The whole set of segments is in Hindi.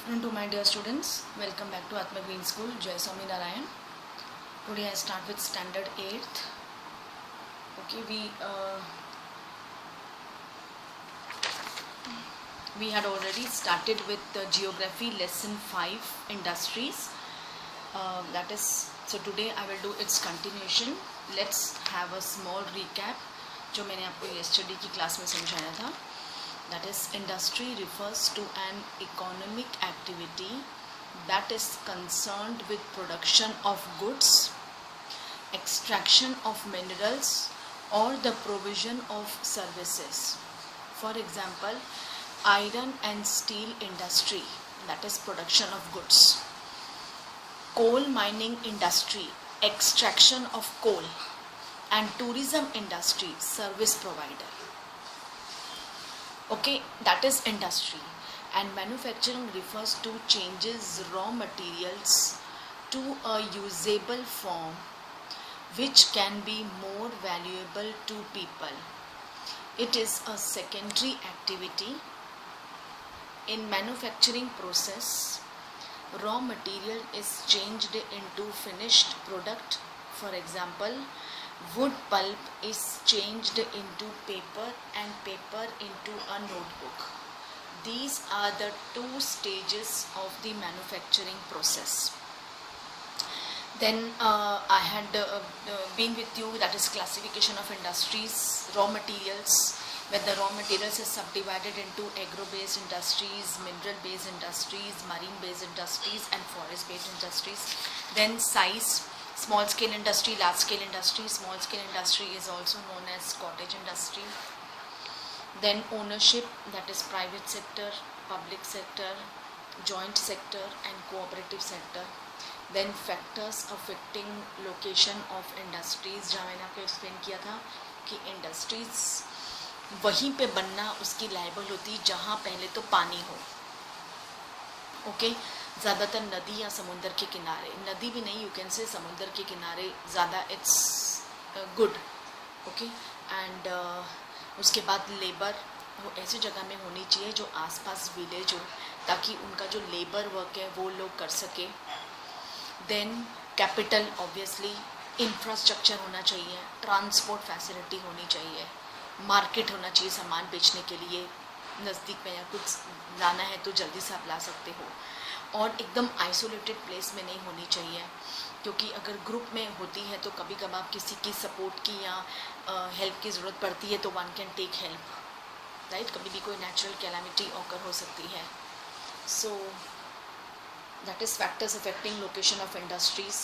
afternoon to my dear students. Welcome back to Atma Green School, Jai Swami Narayan. Today I start with standard 8th. Okay, we had already started with the geography lesson 5 industries. That is, so today I will do its continuation. Let's have a small recap जो मैंने आपको yesterday की क्लास में समझाया था. That is, industry refers to an economic activity that is concerned with production of goods, extraction of minerals, or the provision of services. For example, iron and steel industry, that is production of goods. Coal mining industry, extraction of coal, and tourism industry, service provider. Okay, that is industry. And manufacturing refers to changes raw materials to a usable form which can be more valuable to people. It is a secondary activity. In manufacturing process, raw material is changed into finished product. For example, wood pulp is changed into paper and paper into a notebook. These are the two stages of the manufacturing process. Then I had been with you, that is classification of industries, raw materials, where the raw materials is subdivided into agro-based industries, mineral-based industries, marine-based industries, and forest-based industries. Then size, small scale industry, large scale industry. Small scale industry is also known as cottage industry. Then ownership, that is private sector, public sector, joint sector, and cooperative sector. Then factors affecting location of industries, जहाँ मैंने आपको एक्सप्लेन किया था कि इंडस्ट्रीज वहीं पे बनना उसकी लायबल होती जहाँ पहले तो पानी हो. ओके, ज़्यादातर नदी या समुंदर के किनारे, नदी भी नहीं, यू कैन से समुंदर के किनारे ज़्यादा इट्स गुड. ओके, एंड उसके बाद लेबर वो ऐसी जगह में होनी चाहिए जो आसपास विलेज हो, ताकि उनका जो लेबर वर्क है वो लोग कर सके. देन कैपिटल, ऑब्वियसली इंफ्रास्ट्रक्चर होना चाहिए, ट्रांसपोर्ट फैसिलिटी होनी चाहिए, मार्केट होना चाहिए सामान बेचने के लिए, नज़दीक में या कुछ लाना है तो जल्दी से आप ला सकते हो. और एकदम आइसोलेटेड प्लेस में नहीं होनी चाहिए, क्योंकि अगर ग्रुप में होती है तो कभी कभार किसी की सपोर्ट की या हेल्प की ज़रूरत पड़ती है तो one can take help, right. कभी भी कोई नेचुरल कैलामिटी ऑकर हो सकती है. So that is factors affecting location of industries.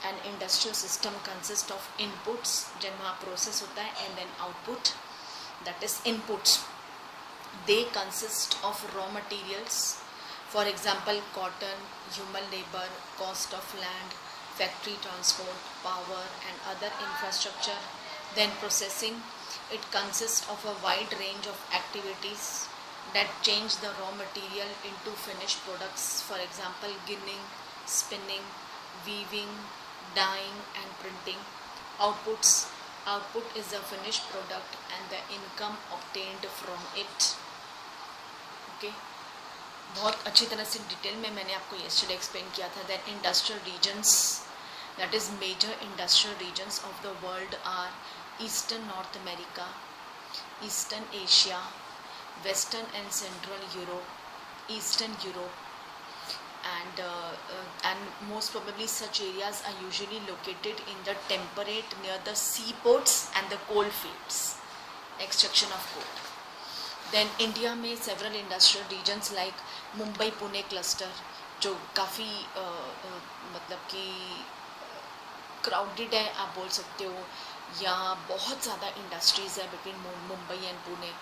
And industrial system consist of inputs, जिन वहाँ प्रोसेस होता है, and then output, that is inputs. They consist of raw materials, for example cotton, human labor, cost of land, factory transport, power and other infrastructure. Then processing, it consists of a wide range of activities that change the raw material into finished products, for example ginning, spinning, weaving, dyeing and printing. Output is a finished product and the income obtained from it. Okay, बहुत अच्छी तरह से डिटेल में मैंने आपको yesterday एक्सप्लेन किया था. That industrial regions, that is major industrial regions of the world are eastern North America, eastern Asia, western and central Europe, eastern Europe, and most probably such areas are usually located in the temperate near the seaports and the coal fields, extraction of coal. Then India में several industrial regions like Mumbai Pune cluster, जो काफ़ी मतलब कि क्राउडेड है आप बोल सकते हो, यहाँ बहुत ज़्यादा इंडस्ट्रीज़ है between Mumbai and Pune.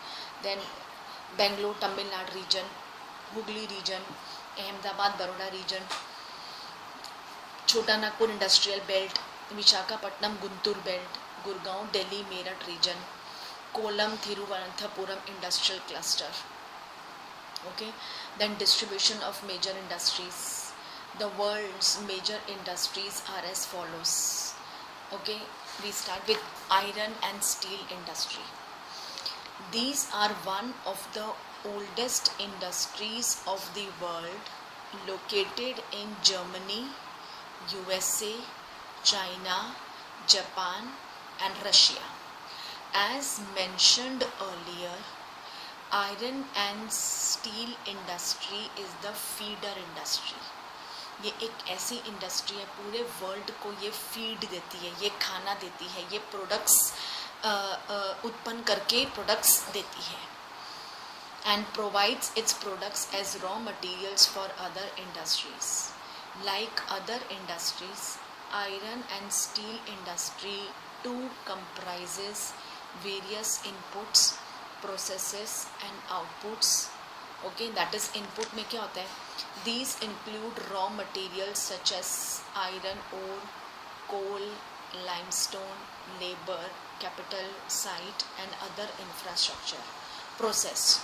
Then Bangalore Tamil Nadu region, Hooghly region, Ahmedabad Baroda region, Chhota Nagpur industrial belt, Visakhapatnam Guntur belt, Gurgaon Delhi Meerut region, Kollam, Thiruvananthapuram industrial cluster. Okay, then distribution of major industries. The world's major industries are as follows. Okay, we start with iron and steel industry. These are one of the oldest industries of the world located in Germany, USA, China, Japan and Russia. As mentioned earlier, iron and steel industry is the feeder industry. ये एक ऐसी इंडस्ट्री है, पूरे वर्ल्ड को ये फीड देती है, ये खाना देती है, ये प्रोडक्ट्स उत्पन्न करके प्रोडक्ट्स देती है, and provides its products as raw materials for other industries. Like other industries, iron and steel industry too comprises various inputs, processes and outputs. Okay, that is input में क्या होता है? These include raw materials such as iron ore, coal, limestone, labor, capital, site and other infrastructure. Process.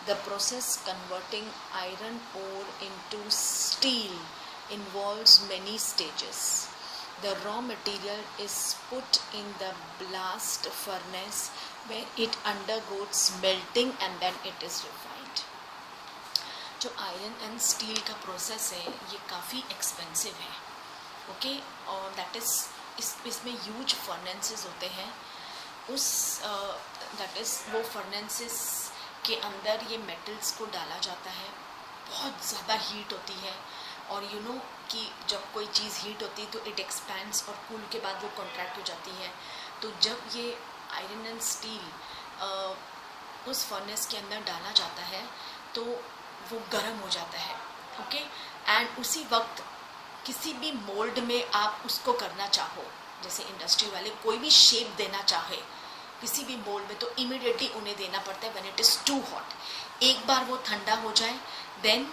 The process converting iron ore into steel involves many stages. The raw material is put in the blast furnace where it undergoes melting and then it is refined. जो आयरन एंड स्टील का प्रोसेस है ये काफ़ी एक्सपेंसिव है, ओके, और दैट इज़ इसमें ह्यूज फर्नेसेस होते हैं. उस दैट इज़ वो फर्नेसेस के अंदर ये मेटल्स को डाला जाता है. बहुत ज़्यादा हीट होती है और यू नो कि जब कोई चीज़ हीट होती है तो इट एक्सपैंड्स और कूल के बाद वो कॉन्ट्रैक्ट हो जाती है. तो जब ये आयरन एंड स्टील उस फर्नेस के अंदर डाला जाता है तो वो गर्म हो जाता है, ओके, एंड उसी वक्त किसी भी मोल्ड में आप उसको करना चाहो, जैसे इंडस्ट्री वाले कोई भी शेप देना चाहे किसी भी मोल्ड में, तो इमिडिएटली उन्हें देना पड़ता है when it is too hot. एक बार वो ठंडा हो जाए देन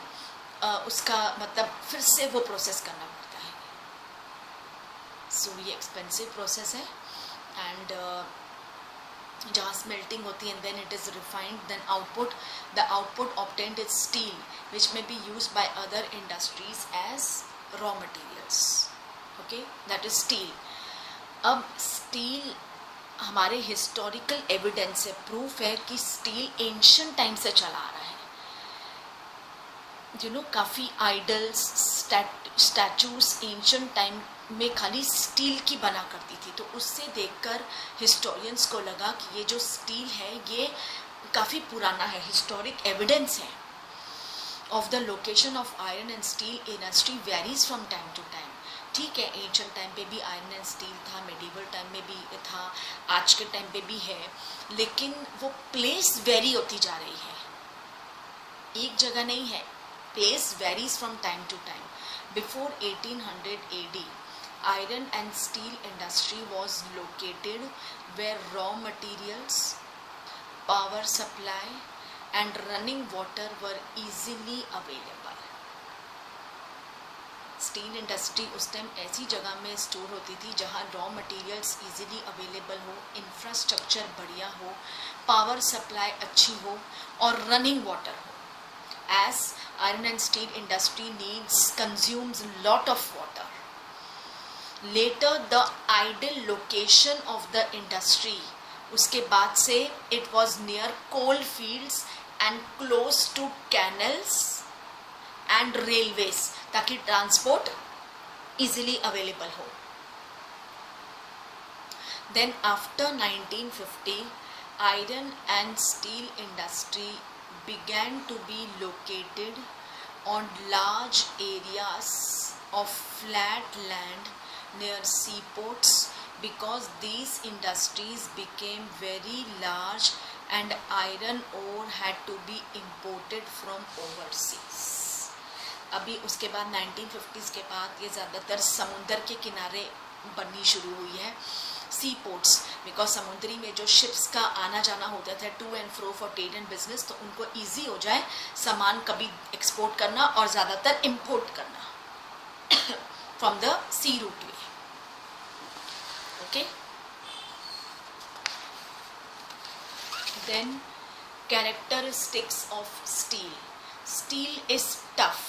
उसका मतलब फिर से वो प्रोसेस करना पड़ता है. सो ये एक्सपेंसिव प्रोसेस है. एंड जहाँ स्मेल्टिंग होती है then it is refined, then output, the output obtained is steel which may be used by other industries as raw materials, okay, that is steel. अब स्टील हमारे हिस्टोरिकल एविडेंस से प्रूफ है कि स्टील एंशिएंट टाइम से चला आ रहा है. यू नो काफ़ी आइडल्स, स्टैचूज एंशिएंट टाइम में खाली स्टील की बना करती थी. तो उससे देखकर हिस्टोरियंस को लगा कि ये जो स्टील है ये काफ़ी पुराना है, हिस्टोरिक एविडेंस है. Of the location of iron and steel industry varies from time to time. ठीक है, एंशिएंट टाइम पे भी आयरन एंड स्टील था, मेडिवल टाइम में भी था, आज के टाइम पे भी है, लेकिन वो प्लेस वेरी होती जा रही है, एक जगह नहीं है. Place varies from time to time. Before 1800 AD, iron and steel industry was located where raw materials, power supply and running water were easily available. Steel industry उस टाइम ऐसी जगह में स्टोर होती थी जहाँ रॉ मटेरियल्स इजीली अवेलेबल हो, इंफ्रास्ट्रक्चर बढ़िया हो, पावर सप्लाई अच्छी हो और रनिंग वाटर हो. As iron and steel industry needs consumes lot of water. Later the ideal location of the industry, उसके बाद से it was near coal fields and close to canals and railways ताकि ट्रांसपोर्ट easily available हो. Then after 1950, iron and steel industry began to be located on large areas of flat land near seaports because these industries became very large and iron ore had to be imported from overseas. अभी उसके बाद 1950s के बाद ये ज़्यादातर समुंदर के किनारे बननी शुरू हुई है, सी पोर्ट्स, बिकॉज समुद्री में जो शिप्स का आना जाना होता था to and fro for trade and business, तो उनको ईजी हो जाए सामान कभी एक्सपोर्ट करना और ज़्यादातर इम्पोर्ट करना from the sea route way. Okay, then characteristics of steel. Steel is tough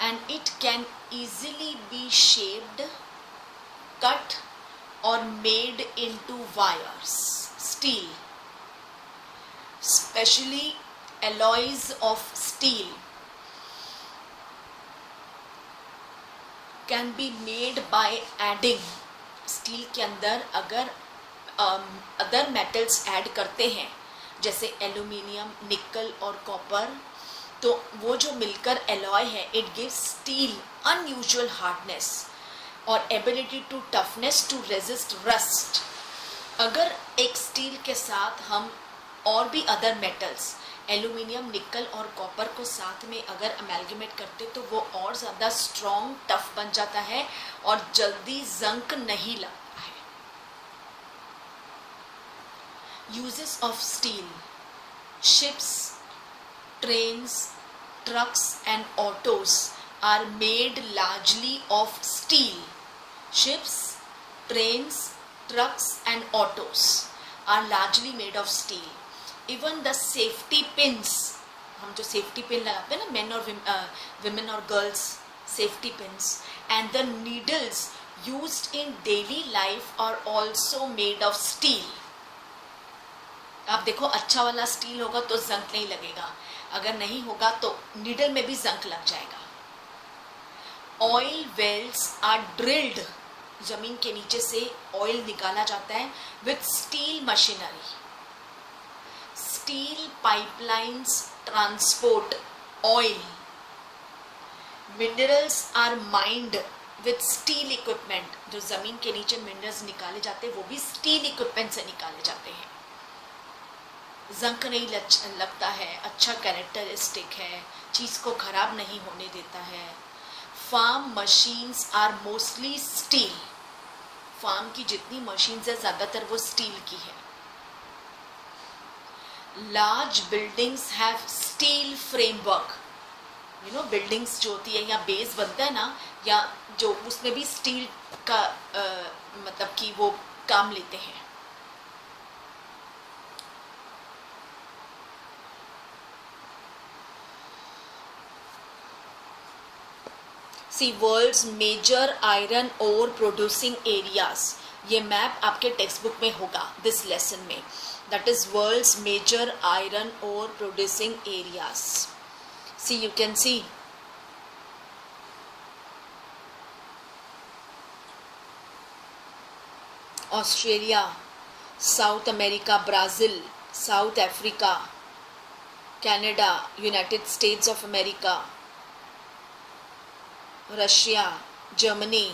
and it can easily be shaped, cut or made into wires. Steel, especially alloys of steel, can be made by adding, steel के अंदर अगर अदर मेटल्स ऐड करते हैं जैसे एल्यूमिनियम, निकल और कॉपर, तो वो जो मिलकर एलॉय है it gives steel unusual hardness और ability to toughness to resist rust. अगर एक स्टील के साथ हम और भी अदर मेटल्स एल्यूमिनियम, निकल और कॉपर को साथ में अगर अमेलगमेट करते तो वो और ज़्यादा स्ट्रॉन्ग, टफ बन जाता है और जल्दी जंक नहीं लगता है। Uses of steel: ships, trains, trucks and autos are made largely of steel. Ships, trains, trucks and autos are largely made of steel. Even the safety pins, हम जो safety pin लगाते हैं ना, men और women और girls safety pins, and the needles used in daily life are also made of steel. आप देखो अच्छा वाला स्टील होगा तो जंक नहीं लगेगा, अगर नहीं होगा तो नीडल में भी जंक लग जाएगा। ऑयल वेल्स आर ड्रिल्ड, जमीन के नीचे से ऑयल निकाला जाता है with steel machinery. Steel pipelines transport oil. Minerals are mined with steel equipment, जो जमीन के नीचे मिनरल्स निकाले जाते हैं वो भी स्टील इक्विपमेंट से निकाले जाते हैं। जंक नहीं लगता है, अच्छा कैरेक्टरिस्टिक है, चीज को खराब नहीं होने देता है। Farm machines are mostly steel, farm की जितनी मशीन्स है ज्यादातर वो स्टील की है। Large buildings have steel framework, you know buildings जो होती है या बेस बनता है ना, या जो उसमें भी स्टील का मतलब कि वो काम लेते हैं। See world's major iron ore producing areas, ये मैप आपके टेक्स्ट बुक में होगा दिस लेसन में, that is world's major iron ore producing areas. See you can see Australia, South America, Brazil, South Africa, Canada, United States of America, Russia, Germany,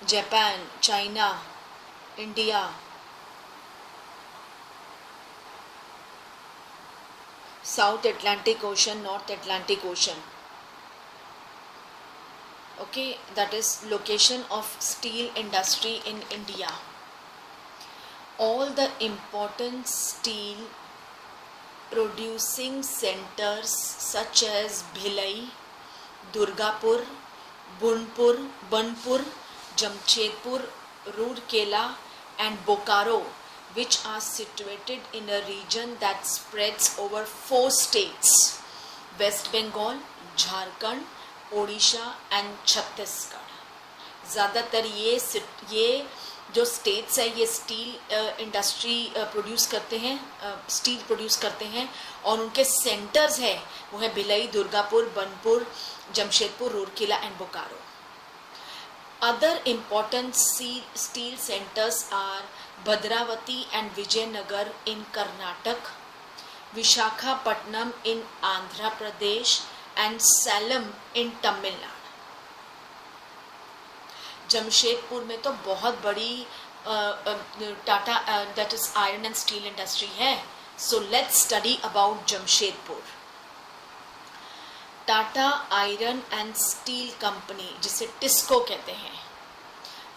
Japan, China, India, South Atlantic Ocean, North Atlantic Ocean. Okay, that is location of steel industry in India. All the important steel producing centers such as Bhilai, Durgapur, Banpur, Jamshedpur, Rourkela and Bokaro, which are situated in a region that spreads over 4 states: West Bengal, Jharkhand, Odisha and Chhattisgarh. ज़्यादातर ये जो स्टेट्स है ये स्टील इंडस्ट्री प्रोड्यूस करते हैं, स्टील प्रोड्यूस करते हैं, और उनके सेंटर्स है वो है Bhilai, Durgapur, Banpur, Jamshedpur, Rourkela and Bokaro. Other important steel centres are Bhadravati and Vijayanagar in Karnataka, Visakhapatnam in Andhra Pradesh and Salem in Tamil Nadu. Jamshedpur में तो बहुत बड़ी Tata that is iron and steel industry है। So let's study about Jamshedpur. Tata iron and steel company, जिसे टिस्को कहते हैं,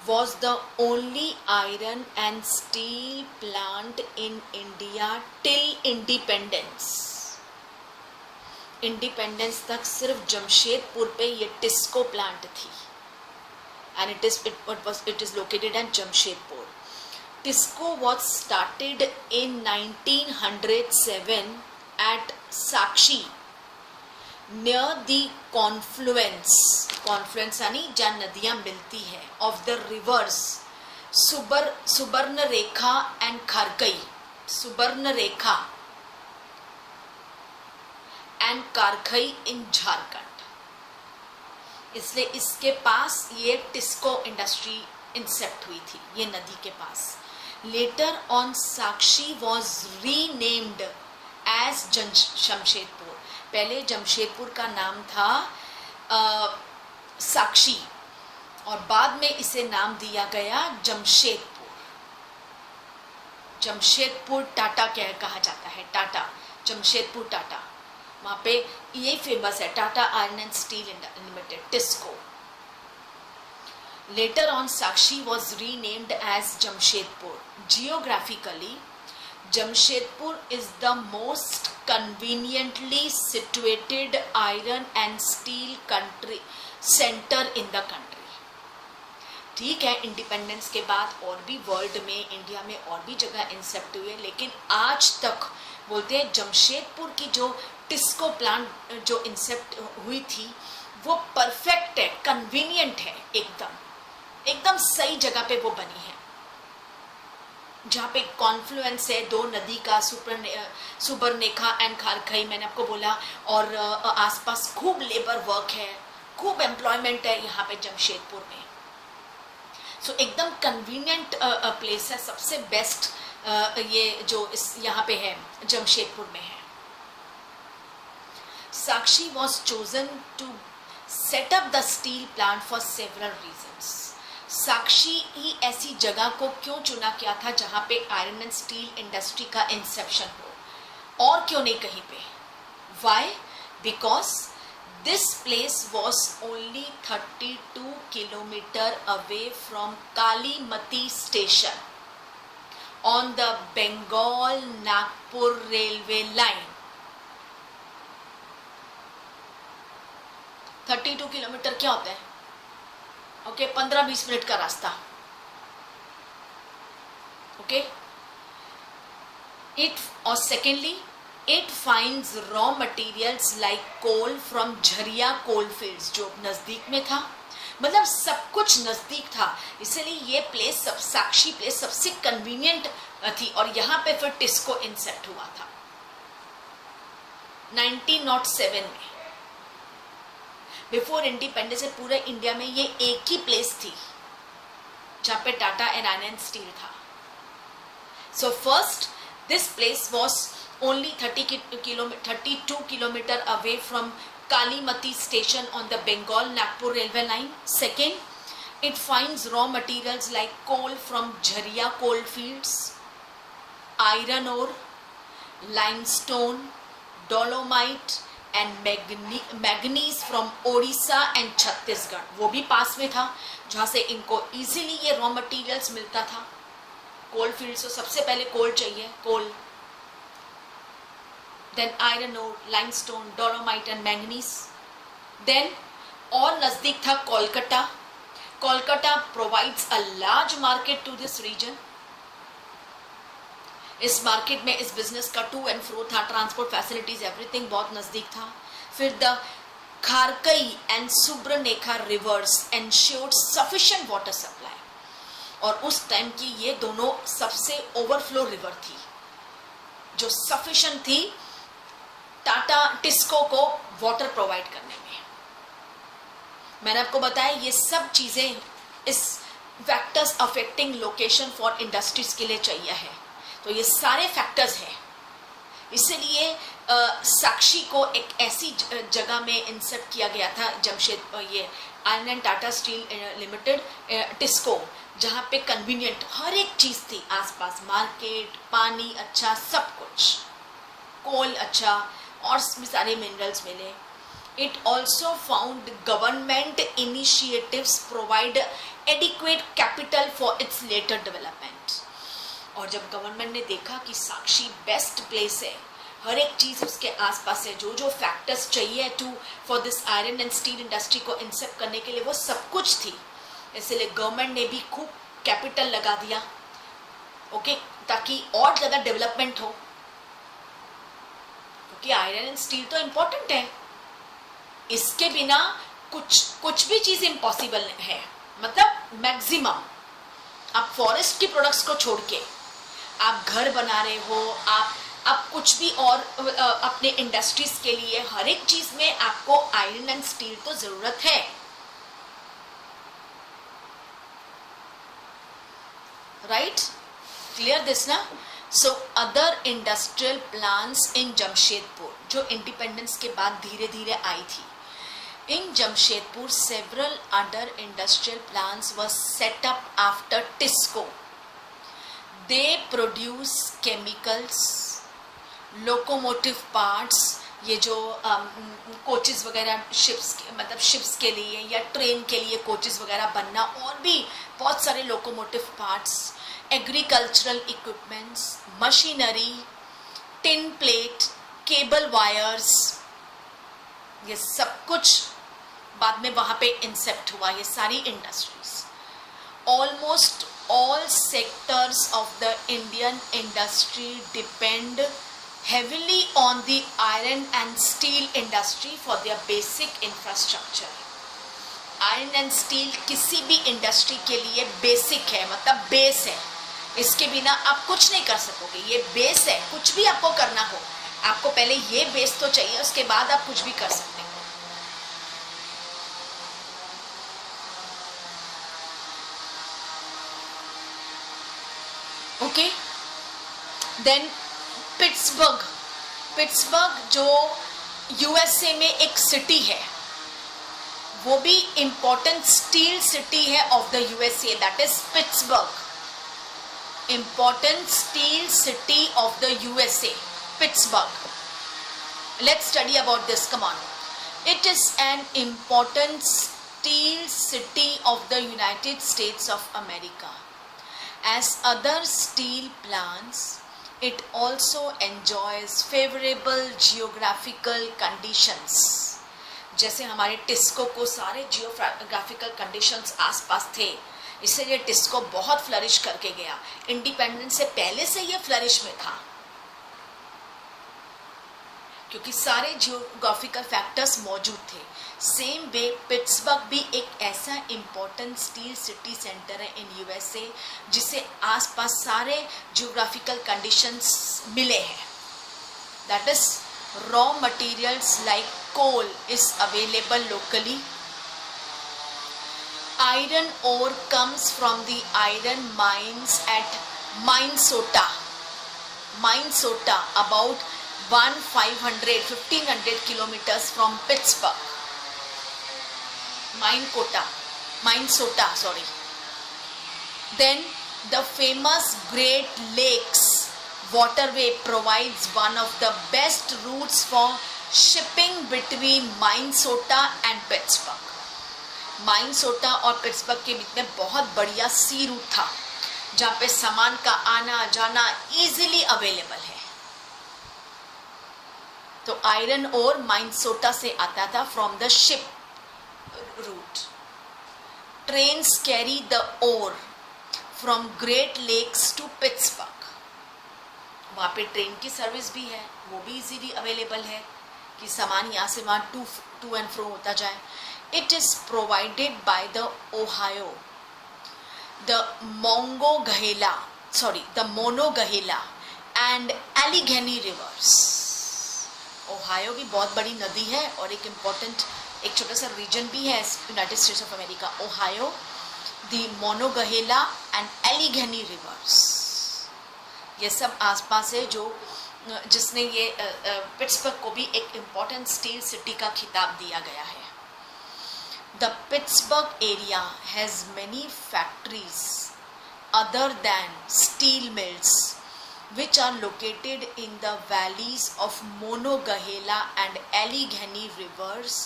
was the only iron and steel plant in India till independence। Independence तक सिर्फ जमशेदपुर पे ये टिस्को प्लांट थी, and it is located at Jamshedpur. TISCO was started in 1907 at Sakchi near the confluence यानी जहाँ नदियां मिलती है of the rivers Subarnarekha and Kharkai, Subarnarekha and Karkhai in Jharkhand. इसलिए इसके पास ये टिस्को इंडस्ट्री इंसेप्ट हुई थी, ये नदी के पास। Later on Sakchi was renamed as Jamshedpur. पहले जमशेदपुर का नाम था साक्षी, और बाद में इसे नाम दिया गया जमशेदपुर। जमशेदपुर टाटा क्या कहा जाता है, टाटा, जमशेदपुर टाटा, वहाँ पे ये फेमस है, Tata iron and steel limited, TISCO. Later on, Sakshi was renamed as Jamshedpur. Geographically, Jamshedpur is the most conveniently situated iron and steel country center in the country. ठीक है, इंडिपेंडेंस के बाद और भी वर्ल्ड में, इंडिया में और भी जगह इंसेप्ट हुए, लेकिन आज तक बोलते हैं जमशेदपुर की जो टिस्को प्लांट जो इंसेप्ट हुई थी वो परफेक्ट है, कन्वीनियंट है, एकदम सही जगह पे वो बनी है, जहाँ पे कॉन्फ्लुएंस है दो नदी का, सुबर्णरेखा एंड खारखई, मैंने आपको बोला, और आसपास खूब लेबर वर्क है, खूब एम्प्लॉयमेंट है यहाँ पे जमशेदपुर में। सो एकदम कन्वीनियंट प्लेस है, सबसे बेस्ट ये जो इस यहाँ पे है जमशेदपुर में है। Sakchi was chosen to set up the steel plant for several reasons. Sakchi ही ऐसी जगह को क्यों चुना गया था जहां पे आयरन एंड स्टील इंडस्ट्री का इंसेप्शन हो, और क्यों नहीं कहीं पे? Why? Because this place was only 32 kilometre away from Kalimati station on the Bengal Nagpur railway line. 32 kilometre क्या होता है? ओके, 15-20 मिनट का रास्ता। ओके, इट और secondly it finds raw materials like coal from Jharia coal fields, जो नजदीक में था, मतलब सब कुछ नजदीक था, इसलिए ये प्लेस साक्षी प्लेस सबसे कन्वीनियंट थी, और यहाँ पे फिर टिस्को इंसेप्ट हुआ था 1907 में। बिफोर इंडिपेंडेंस से पूरे इंडिया में ये एक ही प्लेस थी जहाँ पे Tata and iron and steel था। So first this place was only 32 kilometre away from Kalimati station on the Bengal Nagpur railway line. Second, it finds raw materials like coal from Jharia coal fields, iron ore, limestone, dolomite and manganese from Odisha and Chhattisgarh, वो भी पास में था जहाँ से इनको इजीली ये रॉ मटेरियल्स मिलता था। कोल फील्ड से सबसे पहले कोल चाहिए, coal, then iron ore, limestone, dolomite and manganese. Then और नजदीक था Kolkata. Kolkata provides a large market to this region. इस मार्केट में इस बिजनेस का टू एंड फ्रो था, ट्रांसपोर्ट फैसिलिटीज एवरीथिंग बहुत नजदीक था। फिर the Kharkai and Subarnarekha rivers ensured sufficient water supply, और उस टाइम की ये दोनों सबसे ओवरफ्लो रिवर थी जो सफिशिएंट थी टाटा टिस्को को वाटर प्रोवाइड करने में। मैंने आपको बताया ये सब चीजें इस factors affecting location for industries के लिए चाहिए है, तो ये सारे फैक्टर्स हैं। इसलिए साक्षी को एक ऐसी जगह में इंसेप्ट किया गया था, ये iron and Tata steel limited TISCO, जहाँ पे कन्वीनियंट हर एक चीज थी, आसपास मार्केट, पानी अच्छा, सब कुछ, कोल अच्छा, और भी सारे मिनरल्स मिले। It also found government initiatives provide adequate capital for its later development. और जब गवर्नमेंट ने देखा कि साक्षी बेस्ट प्लेस है, हर एक चीज उसके आसपास है, जो जो फैक्टर्स चाहिए to for this iron and steel industry को इंसेप्ट करने के लिए वो सब कुछ थी, इसलिए गवर्नमेंट ने भी खूब कैपिटल लगा दिया, ओके, ताकि और ज्यादा डेवलपमेंट हो, क्योंकि आयरन एंड स्टील तो इंपॉर्टेंट है, इसके बिना कुछ भी चीज इम्पॉसिबल है। मतलब मैक्सिमम आप फॉरेस्ट की प्रोडक्ट्स को छोड़ के आप घर बना रहे हो, आप कुछ भी और अपने इंडस्ट्रीज के लिए हर एक चीज में आपको आयरन एंड स्टील तो जरूरत है। right? Clear this na? So other industrial plants in Jamshedpur जो इंडिपेंडेंस के बाद धीरे धीरे आई थी, in Jamshedpur several other industrial plants were set up after TISCO. They produce chemicals, locomotive parts, ये जो कोचेस वगैरह शिप्स मतलब शिप्स के लिए या ट्रेन के लिए कोचेस वगैरह बनना, और भी बहुत सारे locomotive parts, agricultural equipments, machinery, tin plate, cable wires, ये सब कुछ बाद में वहाँ पे इंसेप्ट हुआ, ये सारी industries. Almost all sectors of the Indian industry depend heavily on the iron and steel industry for their basic infrastructure. Iron and steel किसी भी इंडस्ट्री के लिए बेसिक है, मतलब बेस है. इसके बिना आप कुछ नहीं कर सकोगे. ये बेस है. कुछ भी आपको करना हो, आपको पहले ये बेस तो चाहिए, उसके बाद आप कुछ भी कर सकते हो. ओके, देन पिट्सबर्ग जो यूएसए में एक सिटी है, वो भी इंपॉर्टेंट स्टील सिटी है of the USA, that is Pittsburgh. Important steel city of the USA, Pittsburgh. Let's study about this, come on. It is an important steel city of the United States of America. As other steel plants, it also enjoys favorable geographical conditions. जैसे हमारे टिस्को को सारे जियोग्राफिकल कंडीशंस आसपास थे, इसलिए ये टिस्को बहुत फ्लरिश करके गया. इंडिपेंडेंस से पहले से ये फ्लरिश में था, क्योंकि सारे जियोग्राफिकल फैक्टर्स मौजूद थे. सेम वे पिट्सबर्ग भी एक ऐसा इंपॉर्टेंट स्टील सिटी सेंटर है इन यूएसए जिसे आसपास सारे जियोग्राफिकल कंडीशंस मिले हैं. That is raw materials like coal is available locally. Iron ore comes from the iron mines at Minnesota about 1500 kilometers from Pittsburgh. Minnesota, sorry. Then the famous Great Lakes waterway provides one of the best routes for shipping between Minnesota and Pittsburgh. Minnesota और पिट्सबर्ग के बीच में बहुत बढ़िया सी रूट था, जहाँ पे सामान का आना जाना इजीली अवेलेबल है. तो आयरन और माइनसोटा से आता था from the ship route. Trains carry the ore from Great Lakes to Pittsburgh. वहाँ पे ट्रेन की सर्विस भी है, वो भी इजीली अवेलेबल है कि सामान यहाँ से वहाँ टू एंड फ्रो होता जाए. It is provided by the Ohio, the Monongahela and Allegheny rivers. Ohio भी बहुत बड़ी नदी है और एक इम्पॉर्टेंट एक छोटा सा रीजन भी है United States of America. Ohio, the Monongahela and Allegheny rivers, ये सब आसपास है जिसने ये पिट्सबर्ग को भी एक इम्पॉर्टेंट स्टील सिटी का खिताब दिया गया है. The Pittsburgh area has many factories other than steel mills, which are located in the valleys of Monongahela and Allegheny rivers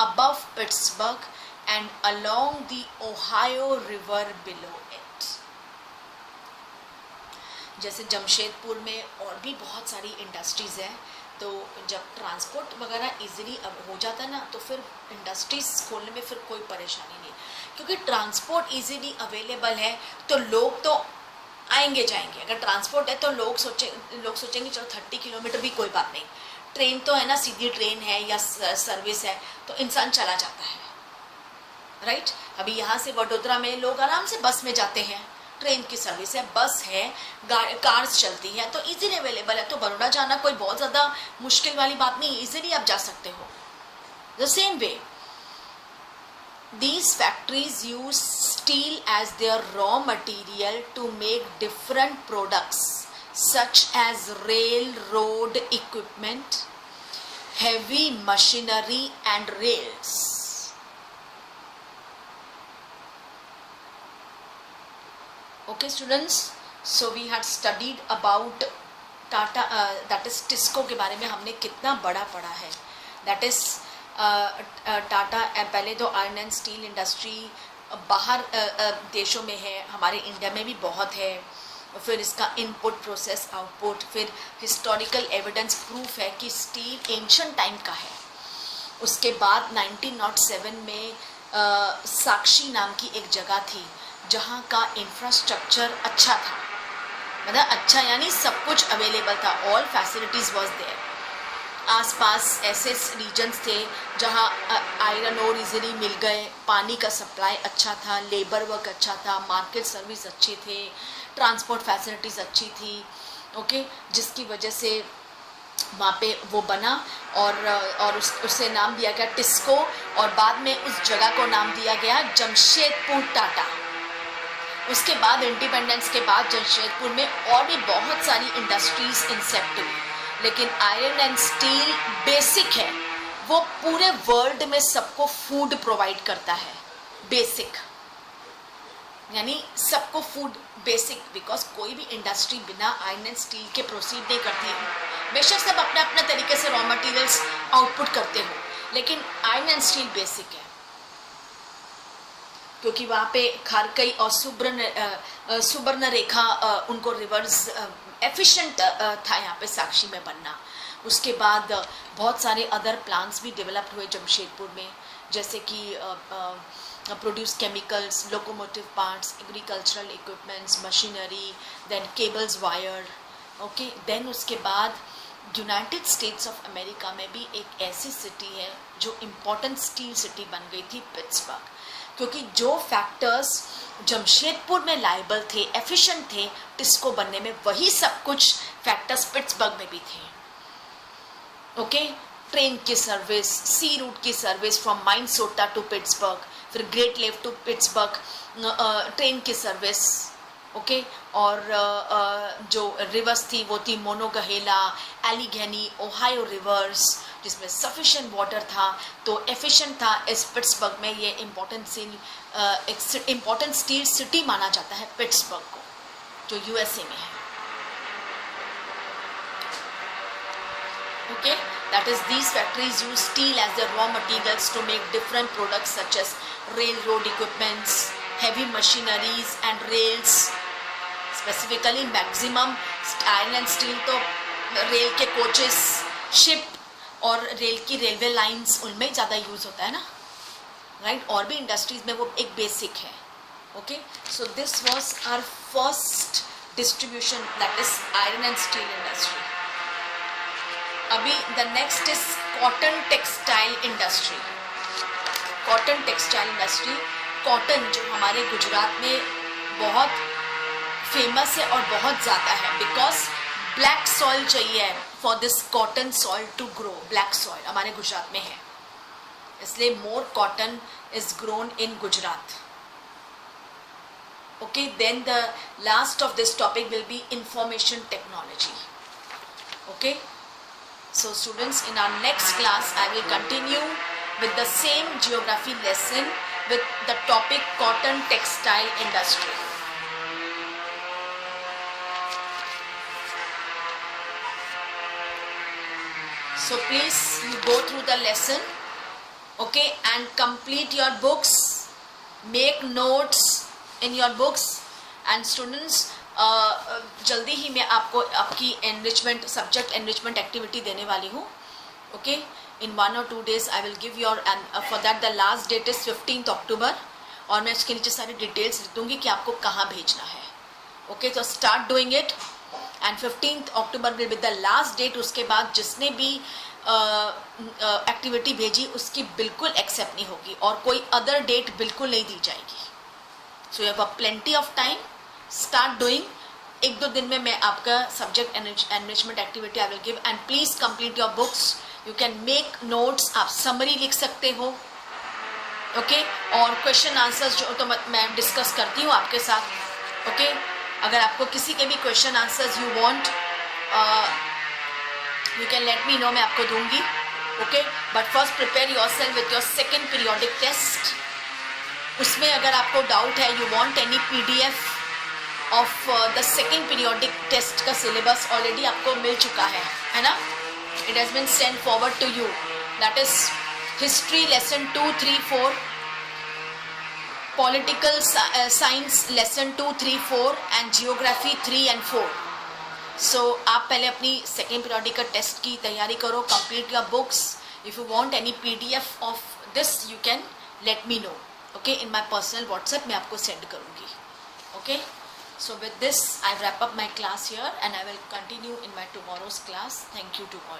above Pittsburgh and along the Ohio River below it. जैसे जमशेदपुर में और भी बहुत सारी इंडस्ट्रीज़ हैं, तो जब ट्रांसपोर्ट वगैरह इजीली हो जाता है ना, तो फिर इंडस्ट्रीज खोलने में फिर कोई परेशानी नहीं, क्योंकि ट्रांसपोर्ट इजीली अवेलेबल है. तो लोग तो आएंगे जाएंगे. अगर ट्रांसपोर्ट है तो लोग सोचेंगे चलो 30 किलोमीटर भी कोई बात नहीं, ट्रेन तो है ना, सीधी ट्रेन है या सर्विस है, तो इंसान चला जाता है. राइट. अभी यहाँ से वडोदरा में लोग आराम से बस में जाते हैं, ट्रेन की सर्विस है, बस है, कार्स चलती है, तो इजीली अवेलेबल है. तो बड़ौदा जाना कोई बहुत ज़्यादा मुश्किल वाली बात नहीं, इजीली आप जा सकते हो. The same way These factories use steel as their raw material to make different products such as railroad equipment, heavy machinery and rails. Okay students, so we had studied about Tata that is TISCO के बारे में हमने कितना बड़ा पढ़ा है. दैट इज टाटा पहले तो आयरन एंड स्टील इंडस्ट्री बाहर देशों में है, हमारे इंडिया में भी बहुत है. फिर इसका इनपुट प्रोसेस आउटपुट, फिर हिस्टोरिकल एविडेंस प्रूफ है कि स्टील एंशिएंट टाइम का है. उसके बाद 1907 में साक्षी नाम की एक जगह थी जहाँ का इंफ्रास्ट्रक्चर अच्छा था, मतलब अच्छा यानी सब कुछ अवेलेबल था, ऑल फैसिलिटीज़ वाज देयर. आसपास ऐसे रीजन्स थे जहाँ आयरन ओर इजीली मिल गए, पानी का सप्लाई अच्छा था, लेबर वर्क अच्छा था, मार्केट सर्विस अच्छे थे, ट्रांसपोर्ट फैसिलिटीज़ अच्छी थी. ओके, जिसकी वजह से वहाँ पे वो बना और उससे नाम दिया गया टिस्को, और बाद में उस जगह को नाम दिया गया जमशेदपुर टाटा. उसके बाद इंडिपेंडेंस के बाद जमशेदपुर में और भी बहुत सारी इंडस्ट्रीज इंसेप्ट हुई, लेकिन आयरन एंड स्टील बेसिक है, वो पूरे वर्ल्ड में सबको फूड प्रोवाइड करता है. बेसिक यानी सबको फूड बेसिक, बिकॉज कोई भी इंडस्ट्री बिना आयरन एंड स्टील के प्रोसीड नहीं करती है. बेशक सब अपने अपने तरीके से रॉ मटेरियल्स आउटपुट करते हो, लेकिन आयरन एंड स्टील बेसिक है, क्योंकि वहाँ पे खारकई और सुबर्ण रेखा उनको रिवर्स एफिशिएंट था यहाँ पे साक्षी में बनना. उसके बाद बहुत सारे अदर प्लांट्स भी डेवलप्ड हुए जमशेदपुर में, जैसे कि produce chemicals, locomotive parts, agricultural equipments, machinery, then cables, wire. Okay, then उसके बाद यूनाइटेड स्टेट्स ऑफ अमेरिका में भी एक ऐसी सिटी है जो इम्पोर्टेंट स्टील सिटी बन गई थी, पिट्सबर्ग, क्योंकि जो फैक्टर्स जमशेदपुर में लायबल थे, एफिशिएंट थे टिस्को बनने में, वही सब कुछ फैक्टर्स पिट्सबर्ग में भी थे. ओके, ट्रेन की सर्विस, सी रूट की service from Minnesota to Pittsburgh, फिर Great Lake to Pittsburgh train की सर्विस. ओके, और जो रिवर्स थी वो थी मोनोगहेला, एलिगेनी, ओहायो रिवर्स, जिसमें सफिशिएंट वाटर था, तो एफिशिएंट था. इस पिट्सबर्ग में ये इम्पोर्टेंट स्टील सिटी माना जाता है पिट्सबर्ग को, जो यूएसए में है. Okay, that is these factories use steel as their raw materials to make different products such as railroad equipments, heavy machineries and rails. Specifically maximum iron and steel तो रेल के कोचेस, शिप और रेल की रेलवे लाइंस, उनमें ज़्यादा यूज़ होता है ना, राइट. और भी इंडस्ट्रीज में वो एक बेसिक है. Okay, so this was our first distribution, that is iron and steel industry. अभी the next is cotton textile industry. Cotton textile industry, cotton जो हमारे गुजरात में बहुत फेमस है और बहुत ज़्यादा है, बिकॉज ब्लैक सॉइल चाहिए for this cotton soil to grow. Black soil हमारे गुजरात में है, इसलिए more cotton is grown in Gujarat. Okay, then the last of this topic will be information technology. Okay, so students, in our next class I will continue with the same geography lesson with the topic cotton textile industry. So please you go through the lesson, okay, and complete your books, make notes in your books. And students, जल्दी ही मैं आपको आपकी एनरिचमेंट सब्जेक्ट एनरिचमेंट एक्टिविटी देने वाली हूँ. Okay, in 1 or 2 days I will give your, and for that the last date is 15th October, और मैं उसके नीचे सारी डिटेल्स लिख दूँगी कि आपको कहाँ भेजना है. ओके, तो start doing it, and 15th October will be the last date. उसके बाद जिसने भी एक्टिविटी भेजी उसकी बिल्कुल एक्सेप्ट नहीं होगी, और कोई अदर डेट बिल्कुल नहीं दी जाएगी. So you have a plenty of time, start doing. 1-2 दिन में मैं आपका subject enrichment activity I will give, and please complete your books. You can make notes, आप समरी लिख सकते हो. ओके और क्वेश्चन आंसर्स जो तो मैं डिस्कस करती हूँ आपके साथ। ओके अगर आपको किसी के भी question answers you want you can let me know, मैं आपको दूंगी। Okay but first prepare yourself with your second periodic test. उसमें अगर आपको डाउट है, you want any PDF of the second periodic test का सिलेबस ऑलरेडी आपको मिल चुका है ना, it has been send forward to you. That is history lesson 2, 3, 4, political science lesson 2, 3, 4 and geography 3 and 4। सो आप पहले अपनी सेकेंड पीरियोडिक का टेस्ट की तैयारी करो, complete your books. If you want any PDF of this you can let me know, okay, in my personal WhatsApp मैं आपको सेंड करूँगी। Okay so with this I wrap up my class here and I will continue in my tomorrow's class. Thank you to all.